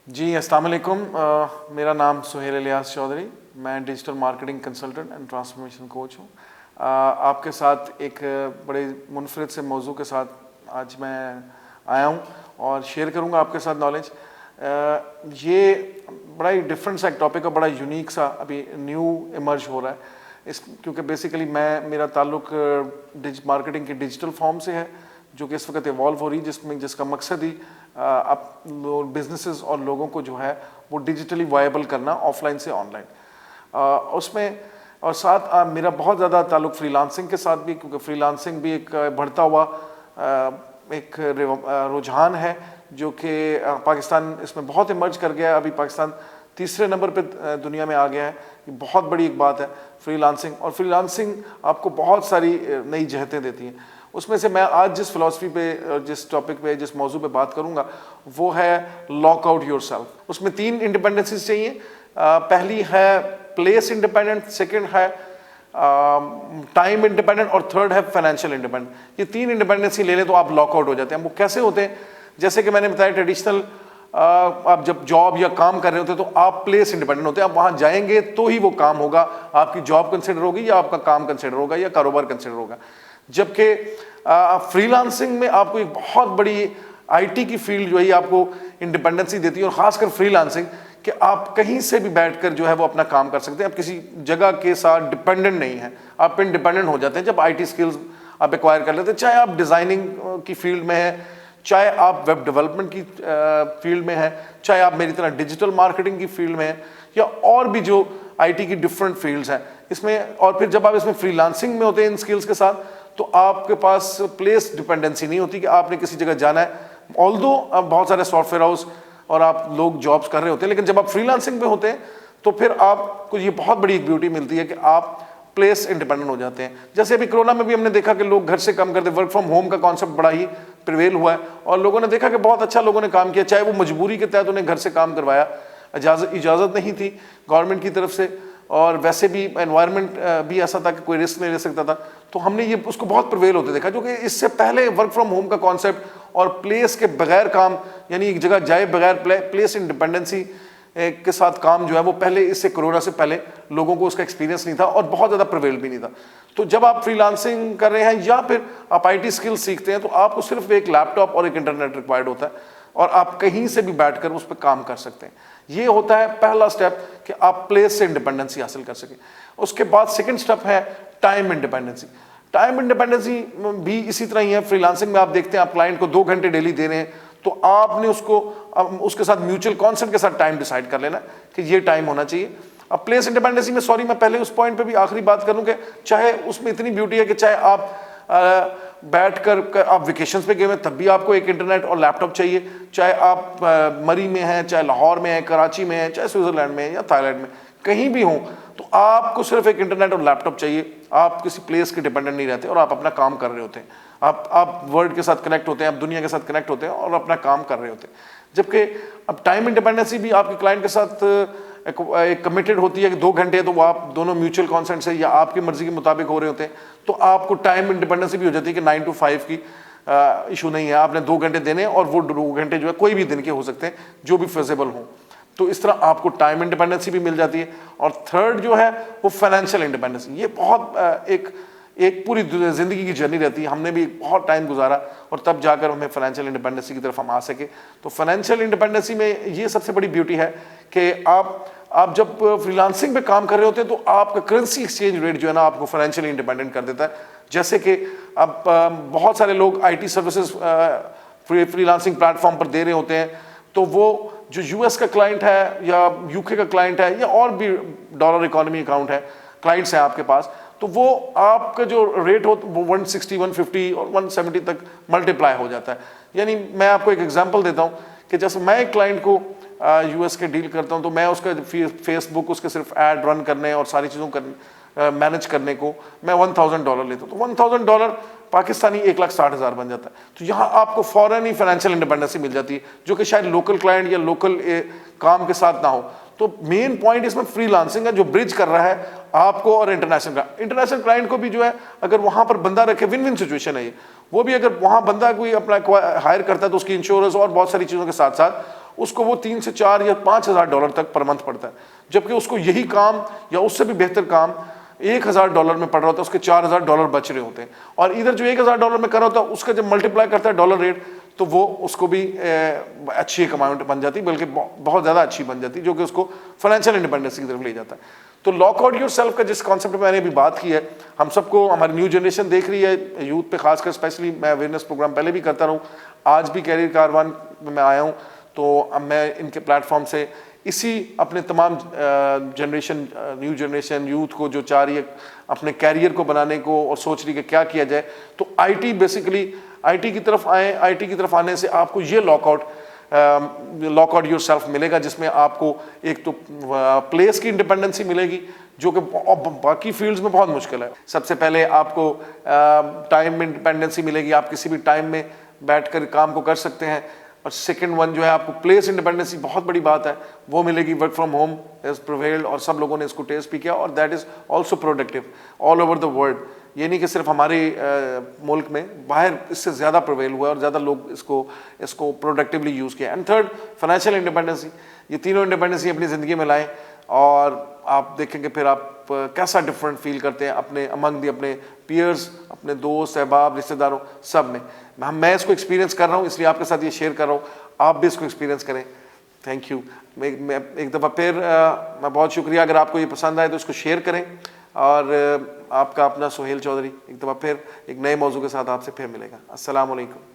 जी, अस्सलाम वालेकुम। मेरा नाम सुहेल इलियास चौधरी, मैं digital marketing consultant and transformation coach हूँ। आपके साथ एक बड़े मुनफरिद से मौजू के साथ आज मैं आया हूँ और शेयर करूँगा आपके साथ नॉलेज। ये बड़ा ही डिफरेंट सा एक टॉपिक है, बड़ा यूनिक सा अभी न्यू इमर्ज हो रहा है क्योंकि बेसिकली मेरा ताल्लुक मार्केटिंग की डिजिटल फॉर्म से है, जो कि इस वक्त इवॉल्व हो रही है, जिसका मकसद ही अब बिजनेसेस और लोगों को जो है वो डिजिटली वायबल करना, ऑफलाइन से ऑनलाइन। उसमें और साथ मेरा बहुत ज़्यादा ताल्लुक फ्रीलांसिंग के साथ भी, क्योंकि फ्रीलांसिंग भी एक बढ़ता हुआ एक रुझान है जो कि पाकिस्तान इसमें बहुत इमर्ज कर गया है। अभी पाकिस्तान तीसरे नंबर पे दुनिया में आ गया है। ये बहुत बड़ी एक बात है फ्रीलांसिंग, और फ्रीलांसिंग आपको बहुत सारी नई जहतें देती हैं। उसमें से मैं आज जिस फिलॉसफी पे, जिस टॉपिक पे, जिस मौजू पे बात करूंगा वो है लॉक आउट योरसेल्फ। उसमें 3 इंडिपेंडेंसीज चाहिए। पहली है प्लेस इंडिपेंडेंट, सेकंड है टाइम इंडिपेंडेंट और थर्ड है फाइनेंशियल इंडिपेंडेंट। ये 3 इंडिपेंडेंसी ले लें तो आप लॉक आउट हो जाते हैं। वो कैसे होते हैं? जैसे कि मैंने बताया, ट्रेडिशनल आप जब जॉब या काम कर रहे होते हैं तो आप प्लेस इंडिपेंडेंट होते हैं। आप वहां जाएंगे तो ही वो काम होगा, आपकी जॉब कंसिडर होगी या आपका काम कंसिडर होगा या कारोबार कंसिडर होगा। जबकि फ्रीलांसिंग में आपको एक बहुत बड़ी आईटी की फील्ड जो है आपको इंडिपेंडेंसी देती है, और खासकर फ्रीलांसिंग कि आप कहीं से भी बैठकर जो है वो अपना काम कर सकते हैं। आप किसी जगह के साथ डिपेंडेंट नहीं है, आप इंडिपेंडेंट हो जाते हैं जब आईटी स्किल्स आप एक्वायर कर लेते हैं। चाहे आप डिजाइनिंग की फील्ड में है, चाहे आप वेब डेवलपमेंट की फील्ड में है, चाहे आप मेरी तरह डिजिटल मार्केटिंग की फील्ड में है, या और भी जो आईटी की डिफरेंट फील्ड्स हैं इसमें। और फिर जब आप इसमें फ्रीलांसिंग में होते हैं इन स्किल्स के साथ, तो आपके पास प्लेस डिपेंडेंसी नहीं होती कि आपने किसी जगह जाना है। ऑल्दो अब बहुत सारे सॉफ्टवेयर हाउस और आप लोग जॉब्स कर रहे होते हैं, लेकिन जब आप फ्रीलांसिंग में होते हैं तो फिर आपको ये बहुत बड़ी एक ब्यूटी मिलती है कि आप प्लेस इंडिपेंडेंट हो जाते हैं। जैसे अभी कोरोना में भी हमने देखा कि लोग घर से काम करते, वर्क फ्रॉम होम का कॉन्सेप्ट बड़ा ही प्रिवेल हुआ है, और लोगों ने देखा कि बहुत अच्छा लोगों ने काम किया, चाहे वो मजबूरी के तहत उन्हें घर से काम करवाया, इजाज़त नहीं थी गवर्नमेंट की तरफ से, और वैसे भी एनवायरनमेंट भी ऐसा था कि कोई रिस्क नहीं ले सकता था, तो हमने ये उसको बहुत प्रिवेल होते देखा। जो कि इससे पहले वर्क फ्रॉम होम का कॉन्सेप्ट और प्लेस के बगैर काम, यानी एक जगह जाए बगैर प्लेस इंडिपेंडेंसी के साथ काम जो है वो पहले, इससे कोरोना से पहले लोगों को उसका एक्सपीरियंस नहीं था और बहुत ज़्यादा प्रिवेल भी नहीं था। तो जब आप फ्रीलांसिंग कर रहे हैं या फिर आप आईटी स्किल्स सीखते हैं, तो आपको सिर्फ एक लैपटॉप और एक इंटरनेट रिक्वायर्ड होता है, और आप कहीं से भी बैठकर उस पर काम कर सकते हैं। ये होता है पहला स्टेप कि आप प्लेस से इंडिपेंडेंसी हासिल कर सकें। उसके बाद सेकंड स्टेप है टाइम इंडिपेंडेंसी। टाइम इंडिपेंडेंसी भी इसी तरह ही है। फ्रीलांसिंग में आप देखते हैं, आप क्लाइंट को 2 घंटे डेली दे रहे हैं, तो आपने उसके साथ म्यूचुअल कॉन्सेंट के साथ टाइम डिसाइड कर लेना कि ये टाइम होना चाहिए। अब प्लेस इंडिपेंडेंसी में, सॉरी मैं पहले उस पॉइंट पे भी आखिरी बात करूं कि चाहे उसमें इतनी ब्यूटी है कि चाहे आप बैठकर आप वेकेशंस पे गए हैं तब भी आपको एक इंटरनेट और लैपटॉप चाहिए, चाहे आप मरी में हैं, चाहे लाहौर में हैं, कराची में हैं, चाहे स्विट्जरलैंड में हैं या थाईलैंड में, कहीं भी हों, तो आपको सिर्फ एक इंटरनेट और लैपटॉप चाहिए। आप किसी प्लेस के डिपेंडेंट नहीं रहते और आप अपना काम कर रहे होते हैं। आप वर्ल्ड के साथ कनेक्ट होते हैं, आप दुनिया के साथ कनेक्ट होते हैं और अपना काम कर रहे होते हैं। जबकि अब टाइम इंडिपेंडेंसी भी आपके क्लाइंट के साथ एक कमिटेड होती है कि 2 घंटे, तो वो आप दोनों म्यूचुअल कॉन्सेंट से या आपकी मर्जी के मुताबिक हो रहे होते हैं, तो आपको टाइम इंडिपेंडेंसी भी हो जाती है कि 9 to 5 की इशू नहीं है। आपने 2 घंटे देने, और वो 2 घंटे जो है कोई भी दिन के हो सकते हैं जो भी फिजिबल हो, तो इस तरह आपको टाइम इंडिपेंडेंसी भी मिल जाती है। और थर्ड जो है वो फाइनेंशियल इंडिपेंडेंसी। ये बहुत एक पूरी जिंदगी की जर्नी रहती है। हमने भी बहुत टाइम गुजारा और तब जाकर हमें फाइनेंशियल इंडिपेंडेंसी की तरफ हम आ सके। तो फाइनेंशियल इंडिपेंडेंसी में ये सबसे बड़ी ब्यूटी है कि आप जब फ्रीलांसिंग पे काम कर रहे होते हैं तो आपका करेंसी एक्सचेंज रेट जो है ना आपको फाइनेंशियली इंडिपेंडेंट कर देता है। जैसे कि अब बहुत सारे लोग आईटी सर्विसेज फ्रीलांसिंग प्लेटफॉर्म पर दे रहे होते हैं, तो वो जो यूएस का क्लाइंट है या यूके का क्लाइंट है या और भी डॉलर इकोनॉमी अकाउंट है क्लाइंट्स हैं आपके पास, तो वो आपका जो रेट हो वो 160, 150 और 170 तक मल्टीप्लाई हो जाता है। यानी मैं आपको एक एग्जांपल देता हूँ कि जैसे मैं एक क्लाइंट को यूएस के डील करता हूँ, तो मैं उसका फेसबुक, उसके सिर्फ ऐड रन करने और सारी चीज़ों मैनेज करने को मैं $1000 लेता हूँ, तो $1000 पाकिस्तानी 1,60,000 बन जाता है। तो यहाँ आपको फौरन ही फाइनेंशियल इंडिपेंडेंसी मिल जाती है, जो कि शायद लोकल क्लाइंट या लोकल काम के साथ ना हो। तो मेन पॉइंट इसमें फ्रीलांसिंग है, जो ब्रिज कर रहा है आपको और इंटरनेशनल क्लाइंट को भी। जो है अगर वहां पर बंदा रखे, विन विन सिचुएशन है ये। वो भी अगर वहां बंदा कोई अपना हायर करता है तो उसकी इंश्योरेंस और बहुत सारी चीज़ों के साथ साथ उसको वो 3 से 4 या $5,000 तक पर मंथ पड़ता है, जबकि उसको यही काम या उससे भी बेहतर काम $1,000 में पड़ रहा होता है, उसके $4,000 बच रहे होते हैं। और इधर जो $1,000 में कर रहा होता है, उसका जब मल्टीप्लाई करता है डॉलर रेट, तो वो उसको भी अच्छी एक अमाउंट बन जाती, बल्कि बहुत ज़्यादा अच्छी बन जाती, जो कि उसको फाइनेंशियल इंडिपेंडेंस की तरफ ले जाता है। तो लॉक आउट योर सेल्फ का जिस कॉन्सेप्ट मैंने अभी बात की है, हम सबको, हमारी न्यू जनरेशन देख रही है, यूथ पे खासकर स्पेशली, मैं अवेयरनेस प्रोग्राम पहले भी करता रहूँ, आज भी कैरियर कारवान में मैं आया हूँ, तो अब मैं इनके प्लेटफॉर्म से इसी अपने तमाम जनरेशन, न्यू जनरेशन यूथ को जो चाह रही है अपने कैरियर को बनाने को और सोच रही है कि क्या किया जाए, तो आईटी बेसिकली, आईटी की तरफ आए। आईटी की तरफ आने से आपको ये लॉक आउट योर सेल्फ मिलेगा, जिसमें आपको एक तो प्लेस की इंडिपेंडेंसी मिलेगी, जो कि बाकी फील्ड्स में बहुत मुश्किल है। सबसे पहले आपको टाइम में इंडिपेंडेंसी मिलेगी, आप किसी भी टाइम में बैठकर काम को कर सकते हैं। और सेकंड वन जो है आपको प्लेस इंडिपेंडेंसी, बहुत बड़ी बात है, वो मिलेगी। Work from home is prevailed और सब लोगों ने इसको टेस्ट भी किया, और that is also productive all over the world. ये नहीं कि सिर्फ हमारे मुल्क में, बाहर इससे ज़्यादा प्रिवेल हुआ है और ज़्यादा लोग इसको प्रोडक्टिवली यूज़ किया। And third, financial independency. ये तीनों इंडिपेंडेंसी अपनी ज़िंदगी में लाएं और आप देखेंगे फिर आप कैसा डिफरेंट फील करते हैं अपने अमंग दी, अपने पीयर्स, अपने दोस्त, सहबाब, रिश्तेदारों, सब में। मैं इसको एक्सपीरियंस कर रहा हूँ, इसलिए आपके साथ ये शेयर कर रहा हूँ, आप भी इसको एक्सपीरियंस करें। Thank you. मैं एक दफ़ा फिर मैं बहुत शुक्रिया, अगर आपको ये पसंद आए तो इसको शेयर करें। और आपका अपना सुहेल चौधरी एक दफ़ा फिर एक नए मौजू के साथ आपसे फिर मिलेगा। अस्सलाम वालेकुम।